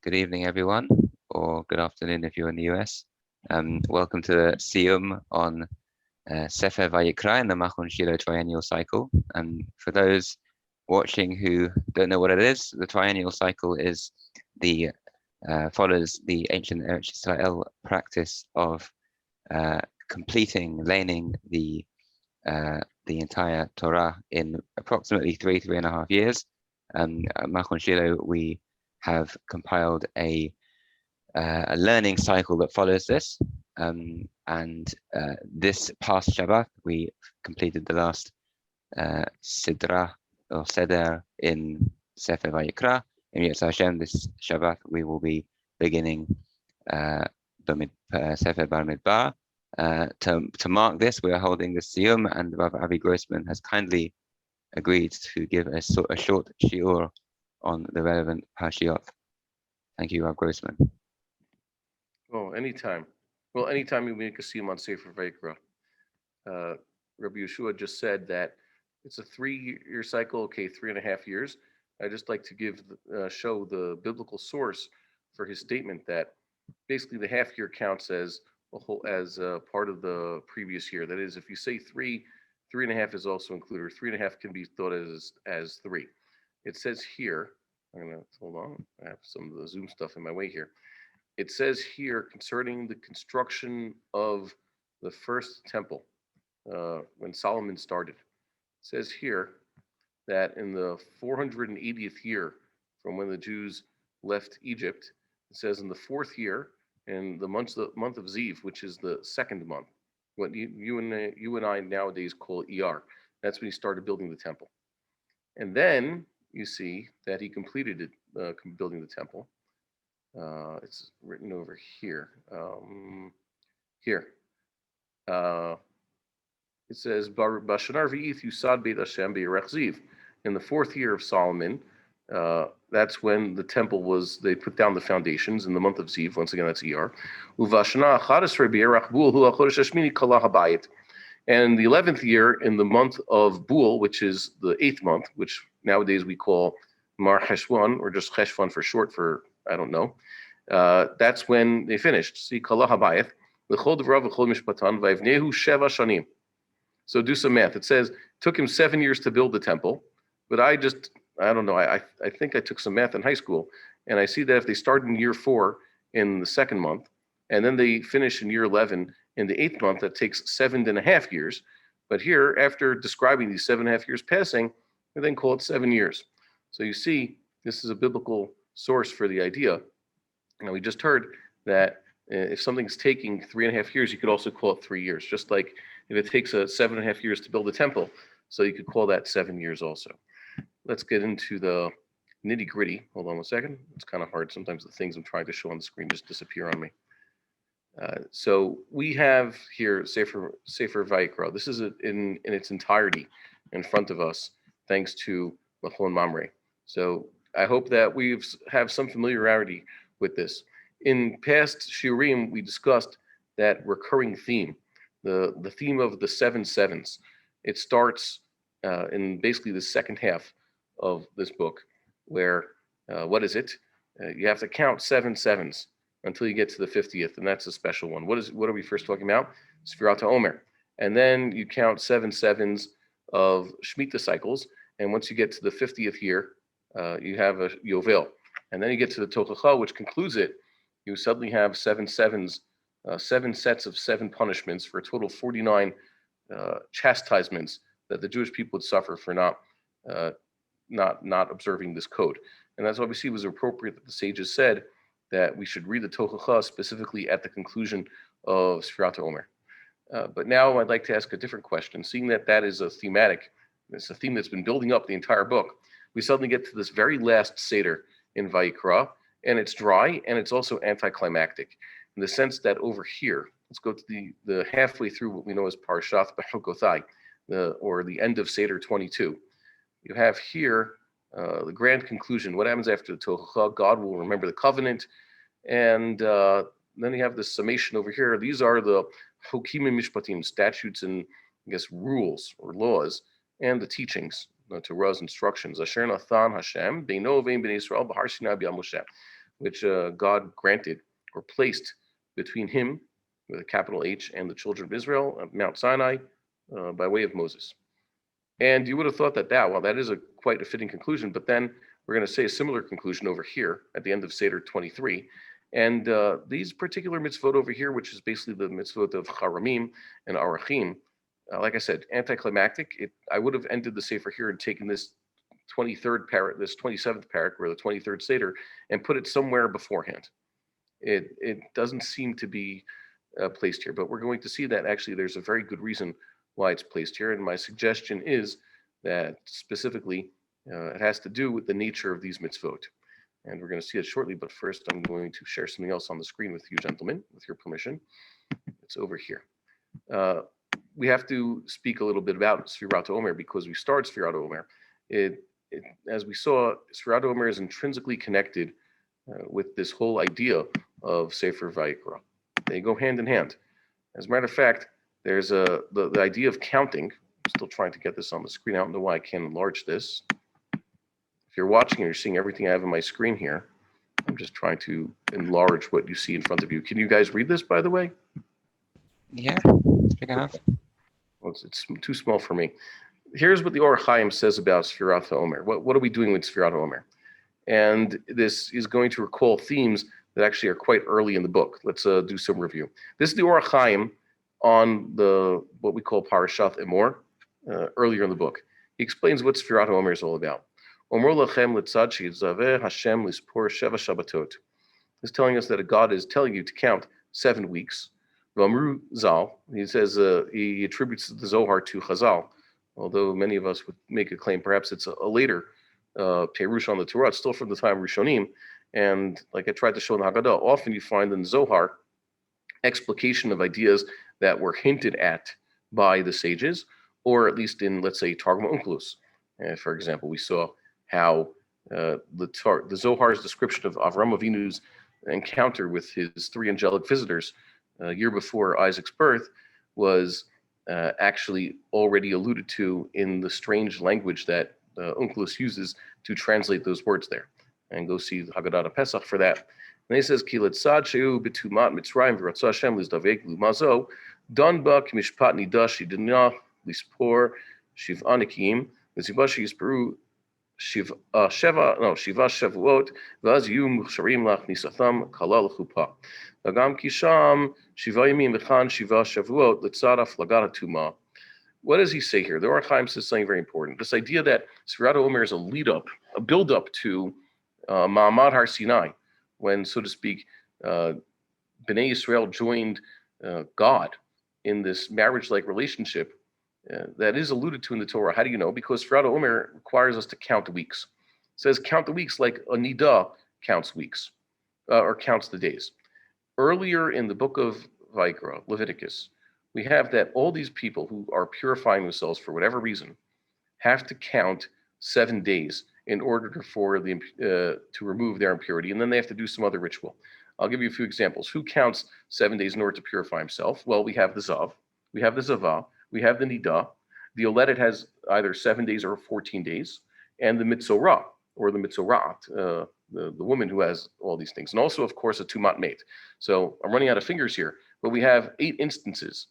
Good evening, everyone, or good afternoon if you're in the US. Welcome to the Siyum on Sefer Vayikra in the Machon Shilo Triennial Cycle. And for those watching who don't know what it is, the Triennial Cycle is the follows the ancient Eretz Israel practice of laning the entire Torah in approximately 3.5 years. At Machon Shilo, we have compiled a learning cycle that follows this. And this past Shabbat, we completed the last Sidra or Seder in Sefer Vayikra. In Yetzer Hashem, this Shabbat, we will be beginning Sefer Bar-Midbar. To mark this, we are holding the Siyum, and Rabbi Avi Grossman has kindly agreed to give a short Shiur on the relevant Parshiot. Thank you, Rabbi Grossman. Oh, anytime. Well, anytime you make a Siyum on Sefer Vayikra. Rabbi Yeshua just said that it's a 3-year cycle, okay, 3.5 years. I just like to show the biblical source for his statement that basically the half year counts as part of the previous year. That is, if you say 3.5 is also included, or 3.5 can be thought as 3. It says here, I'm gonna hold on, I have some of the Zoom stuff in my way here. It says here concerning the construction of the first temple, when Solomon started. It says here that in the 480th year from when the Jews left Egypt, it says in the 4th year, in the month of Ziv, which is the 2nd month, what you and I nowadays call ER. That's when he started building the temple. And then you see that he completed it, building the temple. It's written over here. It says Bashanar v'ith Yusad Beit Hashem be'Yerech Ziv. In the 4th year of Solomon, that's when the temple they put down the foundations in the month of Ziv. Once again, that's ER. Uvashana Achadesrei be'Yerech Bul hu HaChodesh Hashmini Kala Habayit. And the 11th year in the month of Bul, which is the 8th month, which nowadays we call Mar Cheshvan, or just Cheshvan for short for, I don't know. That's when they finished. See, Kala Habayit, L'chol Devrav L'chol Mishpatan, Vayivnehu Sheva Shanim. So do some math. It says it took him 7 years to build the temple, but I don't know. I think I took some math in high school, and I see that if they start in year 4 in the 2nd month, and then they finish in year 11 in the 8th month, that takes 7.5 years. But here, after describing these 7.5 years passing, we then call it 7 years. So you see, this is a biblical source for the idea. Now we just heard that if something's taking 3.5 years, you could also call it 3 years, just like if it takes 7.5 years to build a temple, so you could call that 7 years also. Let's get into the nitty gritty. Hold on 1 second. It's kind of hard. Sometimes the things I'm trying to show on the screen just disappear on me. So we have here Sefer Vayikra. This is in its entirety in front of us, thanks to Machon Mamre. So I hope that we have some familiarity with this. In past Shiurim, we discussed that recurring theme, the theme of the 7 sevens. It starts in basically the second half of this book, where what is it? You have to count 7 sevens until you get to the 50th, and that's a special one. What are we first talking about? Sfirat Omer. And then you count 7 sevens of Shemitah cycles, and once you get to the 50th year, you have a Yovel. And then you get to the Tochacha, which concludes it. You suddenly have 7 sevens, 7 sets of 7 punishments for a total of 49 chastisements that the Jewish people would suffer for not observing this code. And that's why we see it was appropriate that the sages said that we should read the Tochacha specifically at the conclusion of Sfirat Omer. But now I'd like to ask a different question. Seeing that is it's a theme that's been building up the entire book, we suddenly get to this very last Seder in Vayikra, and it's dry, and it's also anticlimactic, in the sense that over here, let's go to the halfway through what we know as Parshat Bechukothai, or the end of Seder 22. You have here the grand conclusion. What happens after the Tochacha? God will remember the covenant, and then you have this summation over here. These are the Hokim and Mishpatim, statutes and, I guess, rules or laws, and the teachings, the Torah's instructions. Asher Nathan Hashem, Beino Vein Ben Yisrael, Bahar Sinai B'Yam Moshe. which God granted or placed between him, with a capital H, and the children of Israel at Mount Sinai by way of Moses. And you would have thought that that is quite a fitting conclusion, but then we're going to say a similar conclusion over here at the end of Seder 23. And these particular mitzvot over here, which is basically the mitzvot of Charamim and Arachim, like I said, anticlimactic. I would have ended the Sefer here and taken this 23rd parak, this 27th parak, or the 23rd Seder, and put it somewhere beforehand. It doesn't seem to be placed here, but we're going to see that actually there's a very good reason why it's placed here. And my suggestion is that specifically it has to do with the nature of these mitzvot. And we're going to see it shortly, but first I'm going to share something else on the screen with you, gentlemen, with your permission. It's over here. We have to speak a little bit about Sfirat Omer because we start Sfirat Omer. As we saw, Sfirat Omer is intrinsically connected with this whole idea of Sefer Vayikra. They go hand in hand. As a matter of fact, there's the idea of counting. I'm still trying to get this on the screen. I don't know why I can't enlarge this. If you're watching and you're seeing everything I have on my screen here, I'm just trying to enlarge what you see in front of you. Can you guys read this, by the way? Yeah, it's big enough. Well, it's too small for me. Here's what the Bar-Hayim says about Sfirat HaOmer. What are we doing with Sfirat HaOmer? And this is going to recall themes that actually are quite early in the book. Let's do some review. This is the Bar-Hayim on what we call Parashat Emor, earlier in the book. He explains what Sfirat HaOmer is all about. Omer lachem litzad sheyitzaveh Hashem lispor sheva Shabbatot. He's telling us that a God is telling you to count 7 weeks. V'amru zal, he says, he attributes the Zohar to Chazal, although many of us would make a claim, perhaps it's a later Perush on the Torah. It's still from the time of Rishonim. And like I tried to show in the Haggadah, often you find in the Zohar explication of ideas that were hinted at by the sages, or at least in, let's say, Targum Onkelos. For example, we saw how the Zohar's description of Avram Avinu's encounter with his 3 angelic visitors a year before Isaac's birth was actually already alluded to in the strange language that Onkelos uses to translate those words there. And go see the Haggadah Pesach for that. And he says, Ki letzad shehu betumat Mitzrayim v'ratzah Hashem lizdavek lumazo don ba k'mishpat nida shidina lispor shiv'a nikim v'ziba sheyisperu shiva shavuot v'az yu muchsharim lach nisatham kala l'chupa v'gam ki sham shiva yamim v'chan shiva shavuot letzad aflagat hatuma. What does he say here? The Bar-Hayim says something very important. This idea that Sfirat HaOmer is a lead-up, a build-up to Ma'amad Har Sinai, when, so to speak, Bnei Yisrael joined God in this marriage-like relationship that is alluded to in the Torah. How do you know? Because Sfirat HaOmer requires us to count the weeks. It says count the weeks like a Nida counts weeks, or counts the days. Earlier in the book of Vayikra, Leviticus, we have that all these people who are purifying themselves for whatever reason have to count 7 days in order to remove their impurity, and then they have to do some other ritual. I'll give you a few examples. Who counts 7 days in order to purify himself? Well, we have the Zav, we have the Zavah, we have the Nida. The Oledet has either 7 days or 14 days, and the Mitzorah, or the Mitzorat, the woman who has all these things. And also, of course, a Tumat Mate. So I'm running out of fingers here, but we have 8 instances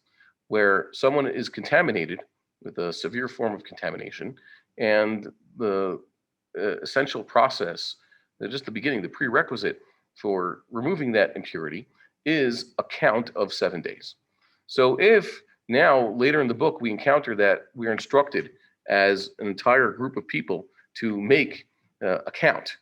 where someone is contaminated with a severe form of contamination, and the essential process, just the beginning, the prerequisite for removing that impurity is a count of 7 days. So if now later in the book we encounter that we are instructed as an entire group of people to make a count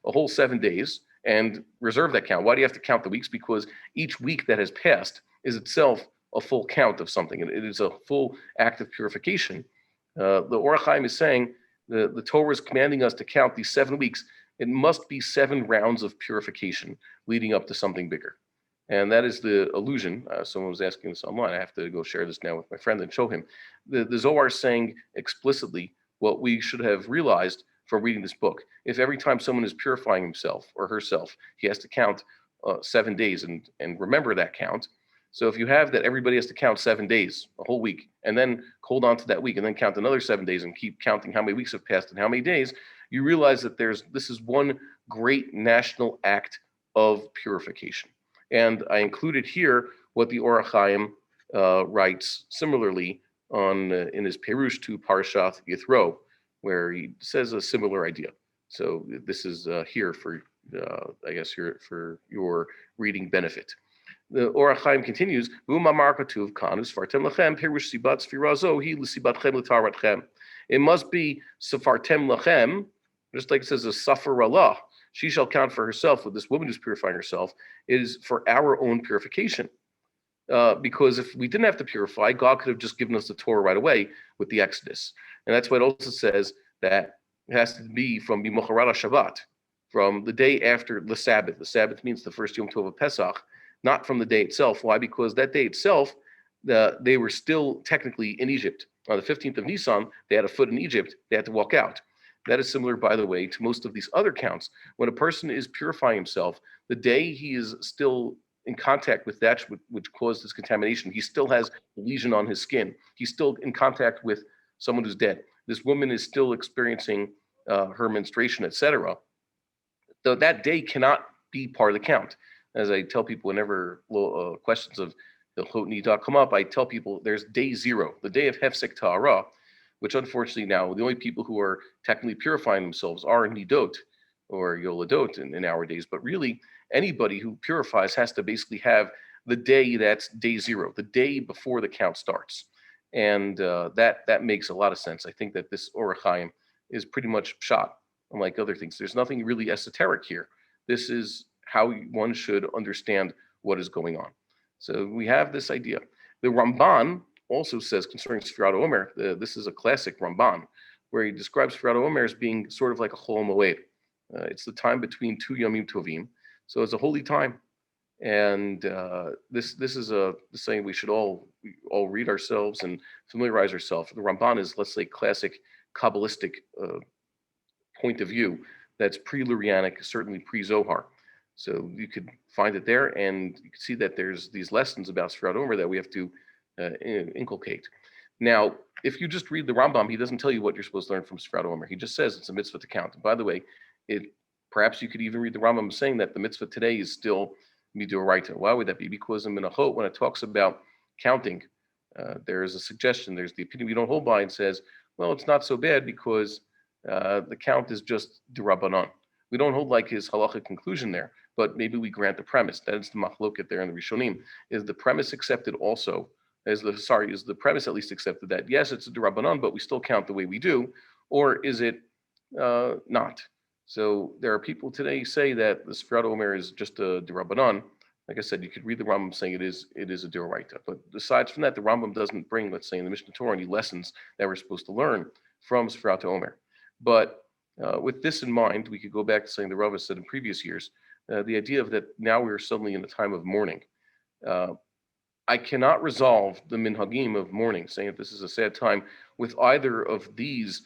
a whole 7 days and reserve that count. Why do you have to count the weeks? Because each week that has passed is itself a full count of something. It is a full act of purification. The Bar-Hayim is saying the Torah is commanding us to count these 7 weeks. It must be 7 rounds of purification leading up to something bigger. And that is the illusion. Someone was asking this online. I have to go share this now with my friend and show him. The Zohar is saying explicitly what we should have realized from reading this book. If every time someone is purifying himself or herself, he has to count 7 days and remember that count. So if you have that everybody has to count 7 days, a whole week, and then hold on to that week and then count another 7 days and keep counting how many weeks have passed and how many days, you realize that this is one great national act of purification. And I included here what the Or HaChaim writes similarly on in his Perush to Parashat Yithro, where he says a similar idea. So this is here for, I guess, for your reading benefit. The Or HaChaim continues, it must be Sefartem Lachem, just like it says, a Safar Allah. She shall count for herself, with this woman who's purifying herself, is for our own purification. Because if we didn't have to purify, God could have just given us the Torah right away with the Exodus. And that's why it also says that it has to be from B'mocharat Shabbat, from the day after the Sabbath. The Sabbath means the first Yom Tov of Pesach, not from the day itself. Why? Because that day itself, they were still technically in Egypt. On the 15th of Nisan, they had a foot in Egypt. They had to walk out. That is similar, by the way, to most of these other counts. When a person is purifying himself, the day he is still in contact with that which caused this contamination, he still has a lesion on his skin. He's still in contact with someone who's dead. This woman is still experiencing her menstruation, etc. So that day cannot be part of the count. As I tell people whenever questions of the Hilchot come up, I tell people there's day 0, the day of Hefsek Ta'ara, which unfortunately now the only people who are technically purifying themselves are Nidot or Yoladot in our days. But really, anybody who purifies has to basically have the day that's day 0, the day before the count starts. And that makes a lot of sense. I think that this Or HaChaim is pretty much shot, unlike other things. There's nothing really esoteric here. This is how one should understand what is going on. So we have this idea. The Ramban also says concerning Sfirat Omer, this is a classic Ramban, where he describes Sfirat Omer as being sort of like a Chol Moed. It's the time between two Yomim Tovim, so it's a holy time. And this is the saying we should all read ourselves and familiarize ourselves. The Ramban is, let's say, classic Kabbalistic point of view that's pre-Lurianic, certainly pre-Zohar. So you could find it there, and you can see that there's these lessons about Sfirat Omer that we have to inculcate. Now, if you just read the Rambam, he doesn't tell you what you're supposed to learn from Sfirat Omer. He just says it's a mitzvah to count. And by the way, perhaps you could even read the Rambam saying that the mitzvah today is still midoraita. Why would that be? Because in Menachot, when it talks about counting, there is a suggestion. There's the opinion we don't hold by and says, well, it's not so bad because the count is just d'Rabbanan. We don't hold like his halachic conclusion there, but maybe we grant the premise. That is the machloket there in the Rishonim. Is the premise accepted also? Is the premise at least accepted that yes, it's a d'Rabbanan, but we still count the way we do, or is it not? So there are people today say that the Sfirat Omer is just a d'Rabbanan. Like I said, you could read the Rambam saying it is a d'Oraita. But aside from that, the Rambam doesn't bring, let's say, in the Mishnah Torah, any lessons that we're supposed to learn from Sfirat Omer. But with this in mind, we could go back to saying the Rava said in previous years, the idea of that now we're suddenly in a time of mourning. I cannot resolve the minhagim of mourning, saying that this is a sad time, with either of these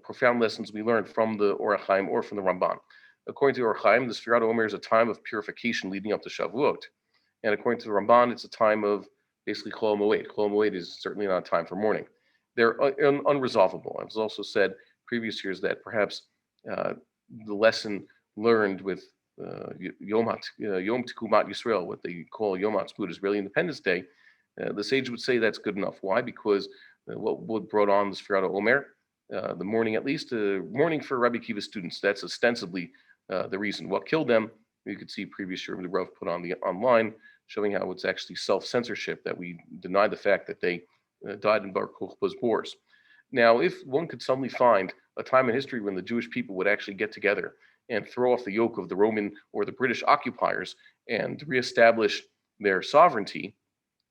profound lessons we learned from the Or HaChaim or from the Ramban. According to the Or HaChaim, the Sfirat Omer is a time of purification leading up to Shavuot. And according to the Ramban, it's a time of basically Chol Moed. Chol Moed is certainly not a time for mourning. They're unresolvable. It was also said previous years that perhaps the lesson learned with Yom Tekumat Yisrael, what they call Yom Ha'atzmaut, Israeli Independence Day, the sage would say that's good enough. Why? Because what brought on the Sfirat Omer, the mourning at least, mourning for Rabbi Akiva's students, that's ostensibly the reason. What killed them, you could see previous year the Rav put on the online, showing how it's actually self-censorship, that we deny the fact that they died in Bar Kokhba's wars. Now, if one could suddenly find a time in history when the Jewish people would actually get together and throw off the yoke of the Roman or the British occupiers and reestablish their sovereignty,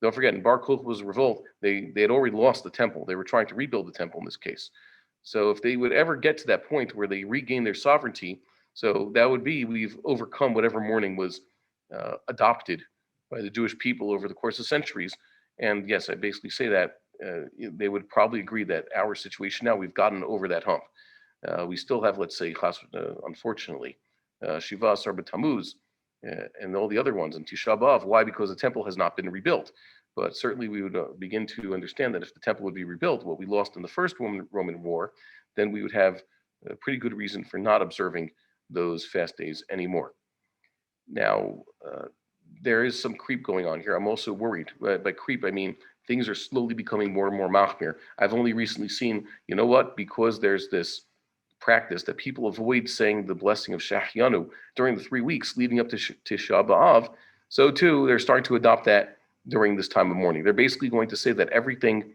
don't forget, in Bar Kokhba's revolt, they had already lost the temple. They were trying to rebuild the temple in this case. So if they would ever get to that point where they regain their sovereignty, so that would be we've overcome whatever mourning was adopted by the Jewish people over the course of centuries. And yes, I basically say that they would probably agree that our situation now, we've gotten over that hump. We still have, let's say, unfortunately, Shiva Asar B'Tammuz and all the other ones, and Tisha B'Av. Why? Because the temple has not been rebuilt. But certainly we would begin to understand that if the temple would be rebuilt, what we lost in the first Roman war, then we would have a pretty good reason for not observing those fast days anymore. Now, there is some creep going on here. I'm also worried. By creep, I mean things are slowly becoming more and more machmir. I've only recently seen, you know what, because there's this practice that people avoid saying the blessing of Shahyanu during the 3 weeks leading up to Tisha B'Av, so too they're starting to adopt that during this time of mourning. They're basically going to say that everything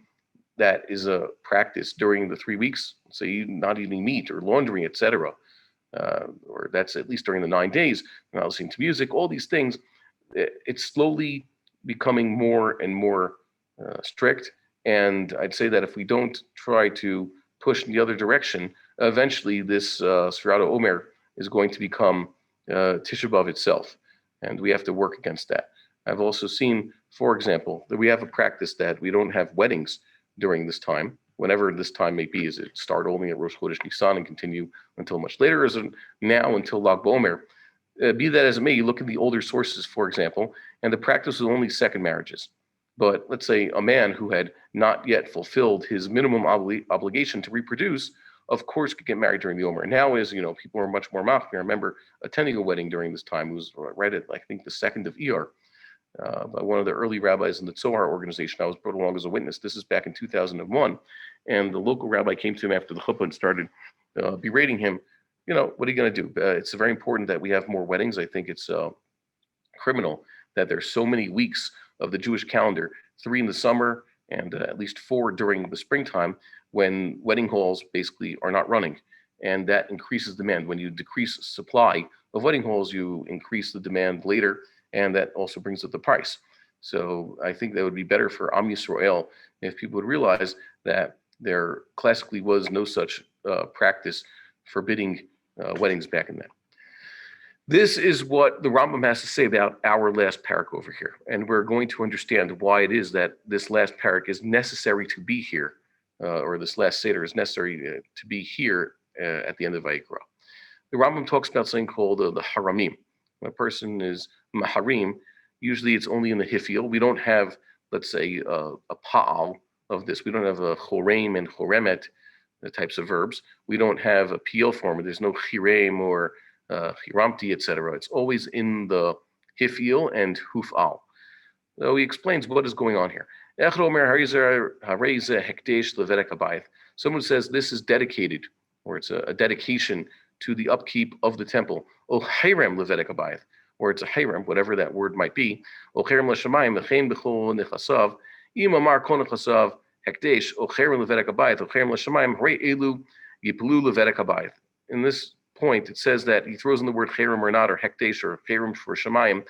that is a practice during the 3 weeks, say not eating meat or laundering, etc., or that's at least during the 9 days, not listening to music, all these things, it's slowly becoming more and more strict. And I'd say that if we don't try to push in the other direction, eventually this Sfirata Omer is going to become Tisha B'Av itself. And we have to work against that. I've also seen, for example, that we have a practice that we don't have weddings during this time, whenever this time may be. Is it start only at Rosh Chodesh Nisan and continue until much later? Is it now until Lag BaOmer? Be that as it may, you look at the older sources, for example, and the practice was only second marriages. But let's say a man who had not yet fulfilled his minimum obligation to reproduce, of course, could get married during the Omer. Now, as you know, people are much more machmir. I remember attending a wedding during this time. It was right at, I think, the 2nd of Iyar, by one of the early rabbis in the Zohar organization. I was brought along as a witness. This is back in 2001. And the local rabbi came to him after the chuppah and started berating him. You know, what are you going to do? It's very important that we have more weddings. I think it's criminal that there's so many weeks of the Jewish calendar, 3 in the summer and at least 4 during the springtime, when wedding halls basically are not running. And that increases demand. When you decrease supply of wedding halls, you increase the demand later, and that also brings up the price. So I think that would be better for Am Yisrael if people would realize that there classically was no such practice forbidding weddings back in then. This is what the Rambam has to say about our last parak over here. And we're going to understand why it is that this last parak is necessary to be here, or this last Seder is necessary to be here at the end of Vayikra. The Rambam talks about something called the haramim. When a person is maharim, usually it's only in the hifil. We don't have, let's say, a pa'al of this. We don't have a chorem and choremet, the types of verbs. We don't have a piyel form. There's no chirem or chiramti, etc. It's always in the hifil and hufal. So he explains what is going on here. Someone says this is dedicated, or it's a dedication to the upkeep of the temple. O Hirem Levetek Abayith, or it's a Hirem, whatever that word might be. O Hirem L'Shamayim, L'chein B'chol Nechasav, Im Amar Kon Nechasav, Hekdesh, O Hirem Levetek Abayith, O Hirem L'Shamayim, Hare Elu, Yiplu Levetek Abayith. In this point, it says that he throws in the word Hirem or not, or Hekdesh, or Hirem for Shamayim.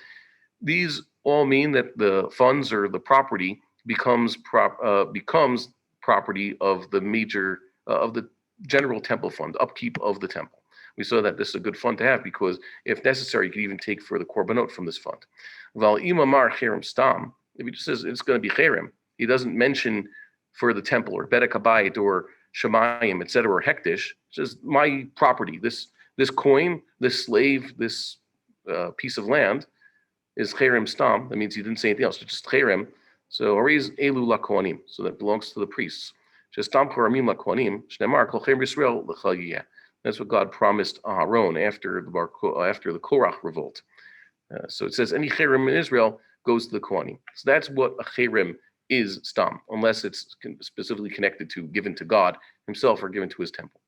These all mean that the funds or the property becomes property of the major, of the general temple fund, upkeep of the temple. We saw that this is a good fund to have because, if necessary, you could even take for the korbanot from this fund. Val imamar cherem stam. If he just says it's going to be cherem, he doesn't mention for the temple or bedek habayit or shemayim, etc., or hektish. It's just my property. This coin, this slave, this piece of land is cherem stam. That means he didn't say anything else. It's just cherem. So ariz elu lakohanim. So that belongs to the priests. Just tam koramim lakohanim. Shnemar kol cherem Yisrael l'chal. That's what God promised Aaron after the Korach revolt. So it says any cherem in Israel goes to the Kohanim. So that's what a cherem is, stam, unless it's specifically connected to, given to God himself or given to his temple.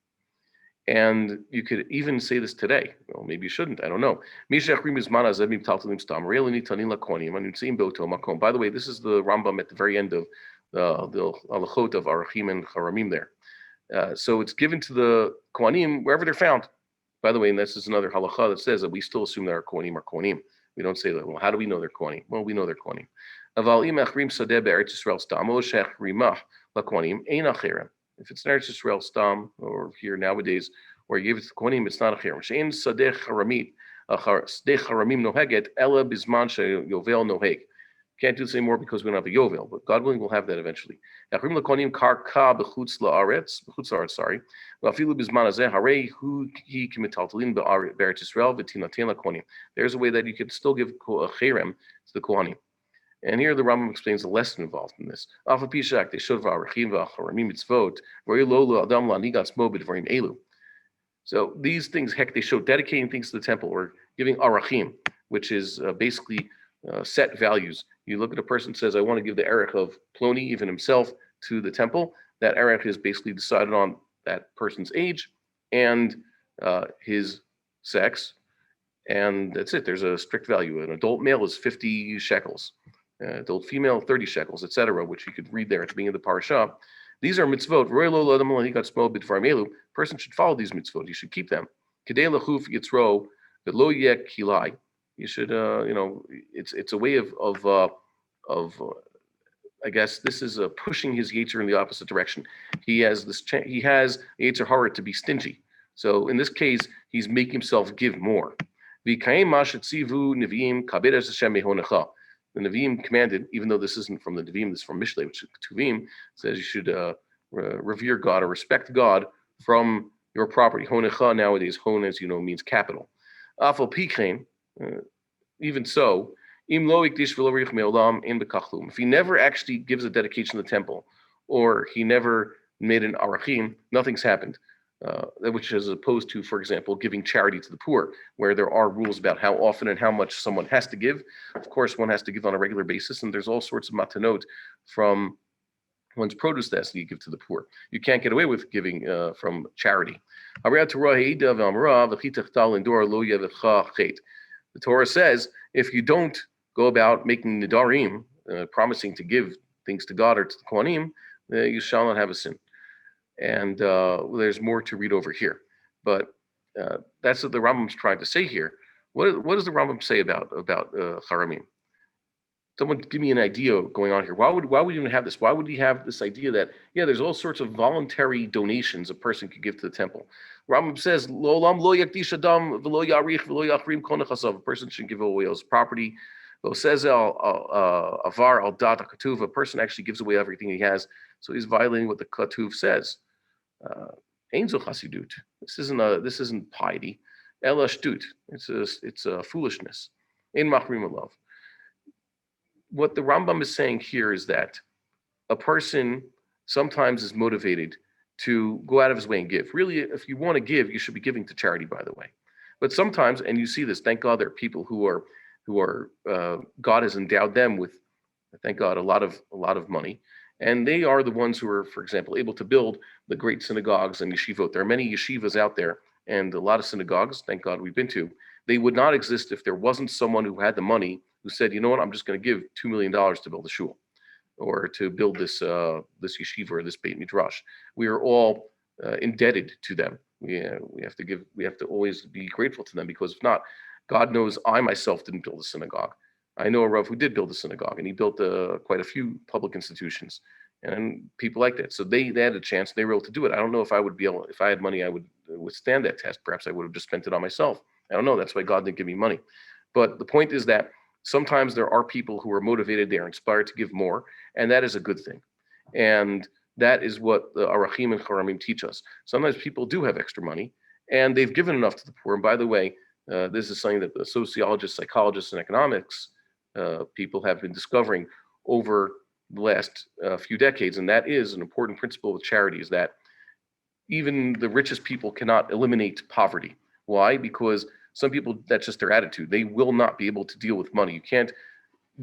And you could even say this today. Well, maybe you shouldn't. I don't know. By the way, this is the Rambam at the very end of the halachot of Arachim and Haramim there. So it's given to the Kohanim wherever they're found. By the way, and this is another halacha that says that we still assume that our Kohanim are Kohanim. We don't say that. Well, how do we know they're Kohanim? Well, we know they're Kohanim. If it's an Eretz Yisrael stam, or here nowadays, where you give it to the Kohanim, it's not a cherem. She'en sadeh haramim noheget ela bisman sheyovel noheg. Can't do this anymore because we don't have a yovel, but God willing, we'll have that eventually. There's a way that you could still give a cherem to the Kohanim. And here the Rambam explains the lesson involved in this. So these things, heck, they show dedicating things to the temple or giving arachim, which is basically set values. You look at a person says, I want to give the erech of Ploni, even himself, to the temple. That erech is basically decided on that person's age and his sex, and that's it. There's a strict value. An adult male is 50 shekels, adult female 30 shekels, etc., which you could read there at the beginning of the parasha. These are mitzvot. Person should follow these mitzvot. You should keep them. You should, it's a way of I guess this is pushing his yetzer in the opposite direction. He has he has yetzer hara to be stingy. So in this case, he's making himself give more. The Nevi'im commanded, even though this isn't from the Nevi'im, this is from Mishlei, which is Tuvim, says you should revere God or respect God from your property. Honecha nowadays, hon, as you know, means capital. Afal pikrein, even so, if he never actually gives a dedication to the temple, or he never made an arachim, nothing's happened. Which is opposed to, for example, giving charity to the poor, where there are rules about how often and how much someone has to give. Of course, one has to give on a regular basis, and there's all sorts of matanot from one's produce that has to give to the poor. You can't get away with giving from charity. The Torah says, if you don't go about making nidarim, promising to give things to God or to the Kohanim, you shall not have a sin. And there's more to read over here, but that's what the Rambam's trying to say here. What does the Rambam say about haramim? Someone give me an idea going on here. Why would you even have this? Why would he have this idea that there's all sorts of voluntary donations a person could give to the temple? Rambam says lo yakdish adam v'lo yarich v'lo yachrim kon nechasav. A person shouldn't give away his property. Says avar al dat katuv. A person actually gives away everything he has, so he's violating what the katuv says. Ein zo chasidut. This isn't piety. Ela shtut. It's a foolishness. Ein machrim alav. What the Rambam is saying here is that a person sometimes is motivated to go out of his way and give. Really, if you want to give, you should be giving to charity, by the way. But sometimes, and you see this, thank God, there are people who are God has endowed them with, thank God, a lot of money, and they are the ones who are, for example, able to build the great synagogues and yeshivot. There are many yeshivas out there, and a lot of synagogues, thank God, we've been to. They would not exist if there wasn't someone who had the money who said, you know what, I'm just going to give $2 million to build a shul or to build this yeshiva or this beit midrash. We are all indebted to them. We have to always be grateful to them, because if not, God knows I myself didn't build a synagogue. I know a Rav who did build a synagogue, and he built quite a few public institutions and people like that. So they had a chance, they were able to do it. I don't know if I would be able, if I had money, I would withstand that test. Perhaps I would have just spent it on myself. I don't know. That's why God didn't give me money. But the point is that sometimes there are people who are motivated, they are inspired to give more, and that is a good thing. And that is what the Arachim and Haramim teach us. Sometimes people do have extra money, and they've given enough to the poor. And by the way, this is something that the sociologists, psychologists, and economics people have been discovering over the last few decades, and that is an important principle with charity, is that even the richest people cannot eliminate poverty. Why? Because some people, that's just their attitude. They will not be able to deal with money. You can't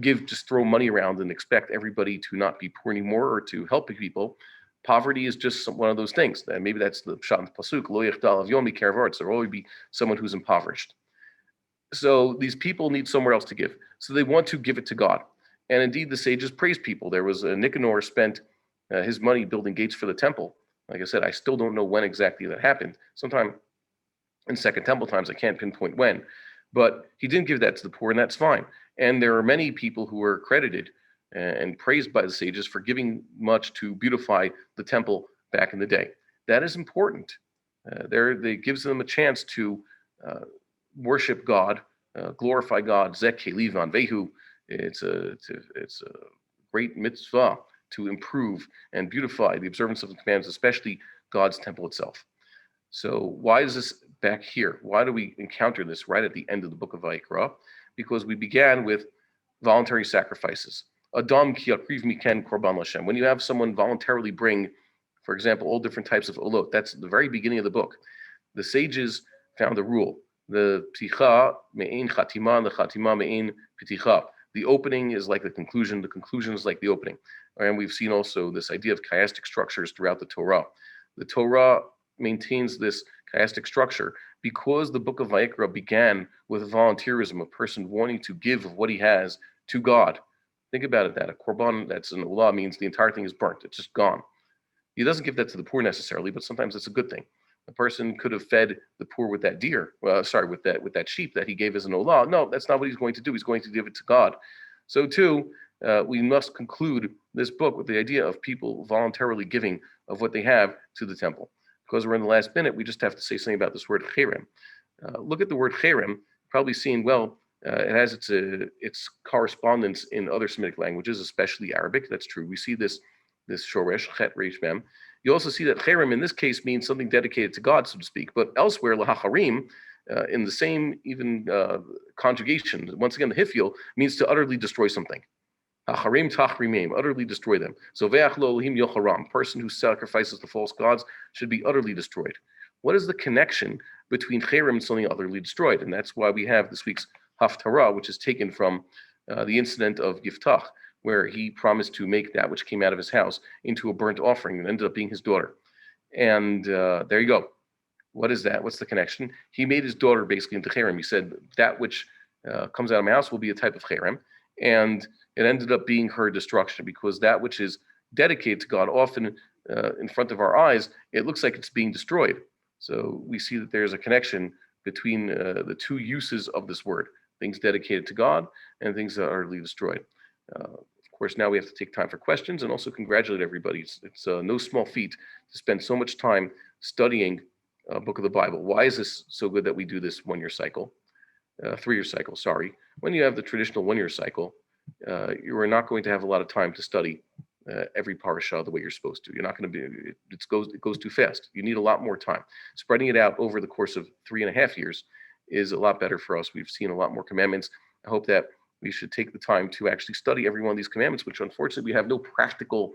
just throw money around and expect everybody to not be poor anymore or to help people. Poverty is just one of those things. And maybe that's the pshat in the pasuk, lo yechdal avyon mikerav haaretz. There will always be someone who's impoverished. So these people need somewhere else to give. So they want to give it to God. And indeed, the sages praise people. There was Nicanor spent his money building gates for the temple. Like I said, I still don't know when exactly that happened. Sometime in Second Temple times, I can't pinpoint when. But he didn't give that to the poor, and that's fine. And there are many people who were credited and praised by the sages for giving much to beautify the temple back in the day. That is important. It gives them a chance to worship God, glorify God. Zek Keli Van Vehu. It's a great mitzvah to improve and beautify the observance of the commandments, especially God's temple itself. So why is this back here? Why do we encounter this right at the end of the book of Vayikra? Because we began with voluntary sacrifices. Adam ki yakriv miken korban l'Hashem. When you have someone voluntarily bring, for example, all different types of olot, that's the very beginning of the book. The sages found a rule. The pticha me'ein chatima, and the chatima me'ein pticha. The opening is like the conclusion is like the opening. And we've seen also this idea of chiastic structures throughout the Torah. The Torah maintains this chiastic structure because the book of Vayikra began with volunteerism, a person wanting to give of what he has to God. Think about it, that a korban that's an olah means the entire thing is burnt. It's just gone. He doesn't give that to the poor necessarily, but sometimes it's a good thing. The person could have fed the poor with that with that sheep that he gave as an olah. No, that's not what he's going to do. He's going to give it to God. So too, we must conclude this book with the idea of people voluntarily giving of what they have to the temple. Because we're in the last minute, we just have to say something about this word cherem. Look at the word cherem. Probably seen it has its correspondence in other Semitic languages, especially Arabic. That's true. We see this shoresh chet reish mem. You also see that cherem in this case means something dedicated to God, so to speak. But elsewhere, lahacharim, in the same even conjugation, once again, the hifil means to utterly destroy something. Hacharim tachrimim, utterly destroy them. So ve'ach lo Elohim yocharam, person who sacrifices the false gods should be utterly destroyed. What is the connection between cherem and something utterly destroyed? And that's why we have this week's haftarah, which is taken from the incident of Yiftach, where he promised to make that which came out of his house into a burnt offering and ended up being his daughter. And there you go. What is that? What's the connection? He made his daughter basically into cherem. He said that which comes out of my house will be a type of cherem. And it ended up being her destruction, because that which is dedicated to God, often in front of our eyes, it looks like it's being destroyed. So we see that there's a connection between the two uses of this word, things dedicated to God and things that are utterly destroyed. Of course, now we have to take time for questions and also congratulate everybody. It's no small feat to spend so much time studying a book of the Bible. Why is this so good that we do this 1 year cycle? 3 year cycle, sorry. When you have the traditional 1 year cycle, you are not going to have a lot of time to study every parasha the way you're supposed to. You're not going to be, it goes too fast. You need a lot more time. Spreading it out over the course of 3.5 years is a lot better for us. We've seen a lot more commandments. I hope that we should take the time to actually study every one of these commandments, which unfortunately we have no practical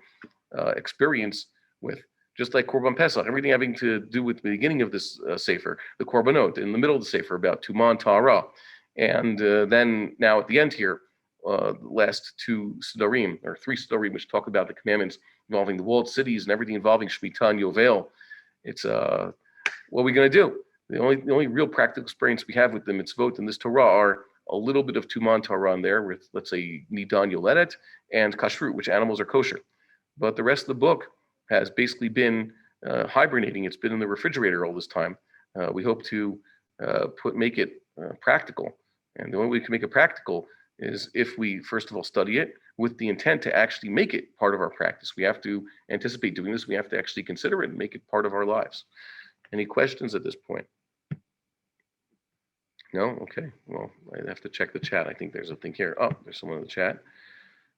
experience with. Just like Korban Pesach, everything having to do with the beginning of this Sefer, the Korbanot, in the middle of the Sefer about Tumah and Ta'ara, and then now at the end here, the last 2 Sidarim, or 3 Sidarim, which talk about the commandments involving the walled cities and everything involving Shemitah and Yovel. It's what are we going to do? The only real practical experience we have with the mitzvot in this Torah are a little bit of Tumah and Ta'ara in there with, let's say, Nidan Yoledet and Kashrut, which animals are kosher. But the rest of the book has basically been hibernating. It's been in the refrigerator all this time. We hope to make it practical. And the only way we can make it practical is if we, first of all, study it with the intent to actually make it part of our practice. We have to anticipate doing this. We have to actually consider it and make it part of our lives. Any questions at this point? No? Okay. Well, I have to check the chat. I think there's a thing here. Oh, there's someone in the chat.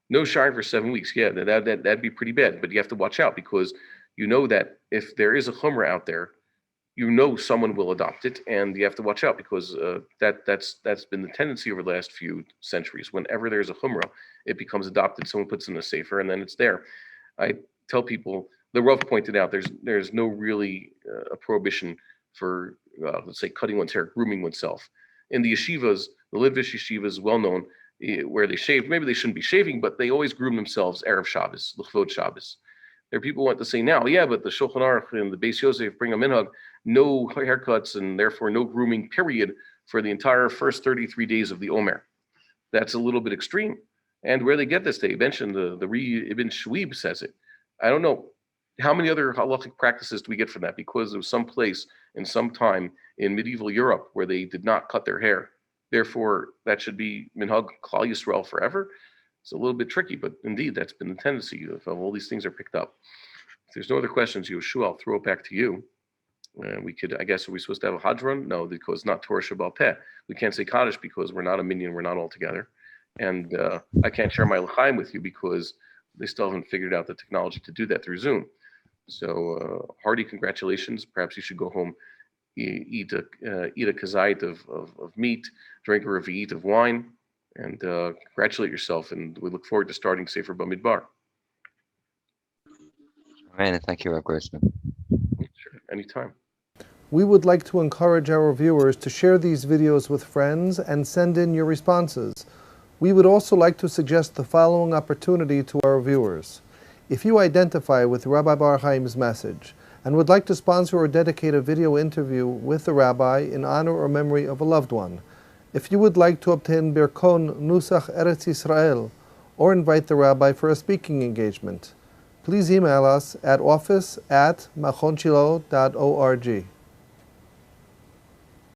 No shiur for 7 weeks. Yeah, that'd be pretty bad. But you have to watch out, because you know that if there is a chumrah out there, you know someone will adopt it, and you have to watch out, because that's been the tendency over the last few centuries. Whenever there's a chumrah, it becomes adopted. Someone puts it in a sefer, and then it's there. I tell people, the Rav pointed out, there's no really a prohibition for let's say cutting one's hair, grooming oneself. In the yeshivas, the Litvish yeshivas is well known, where they shave. Maybe they shouldn't be shaving, but they always groom themselves Erev Shabbos, L'chvod Shabbos. There are people who want to say now, yeah, but the Shulchan Aruch and the Beis Yosef bring a minhag, no haircuts and therefore no grooming, period, for the entire first 33 days of the Omer. That's a little bit extreme. And where they get this, they mentioned the Ri Ibn Shweib says it. I don't know how many other halachic practices do we get from that, because there was some place in some time in medieval Europe where they did not cut their hair. Therefore, that should be minhag Klal Yisrael forever. It's a little bit tricky, but indeed, that's been the tendency of all these things are picked up. If there's no other questions, Yoshua, I'll throw it back to you. We could, I guess, are we supposed to have a hadron? No, because not Torah Shabbal Peh. We can't say Kaddish because we're not a minyan, we're not all together. And I can't share my l'chaim with you because they still haven't figured out the technology to do that through Zoom. So hearty congratulations. Perhaps you should go home, eat a kazait of meat, drink a revi'it of wine, and congratulate yourself. And we look forward to starting Sefer Bamidbar. Amen. Thank you, Rabbi Grossman. Sure, anytime. We would like to encourage our viewers to share these videos with friends and send in your responses. We would also like to suggest the following opportunity to our viewers. If you identify with Rabbi Bar-Hayim's message and would like to sponsor or dedicate a video interview with the rabbi in honor or memory of a loved one, if you would like to obtain Birkon Nusach Eretz Yisrael or invite the rabbi for a speaking engagement, please email us at office@machonshilo.org.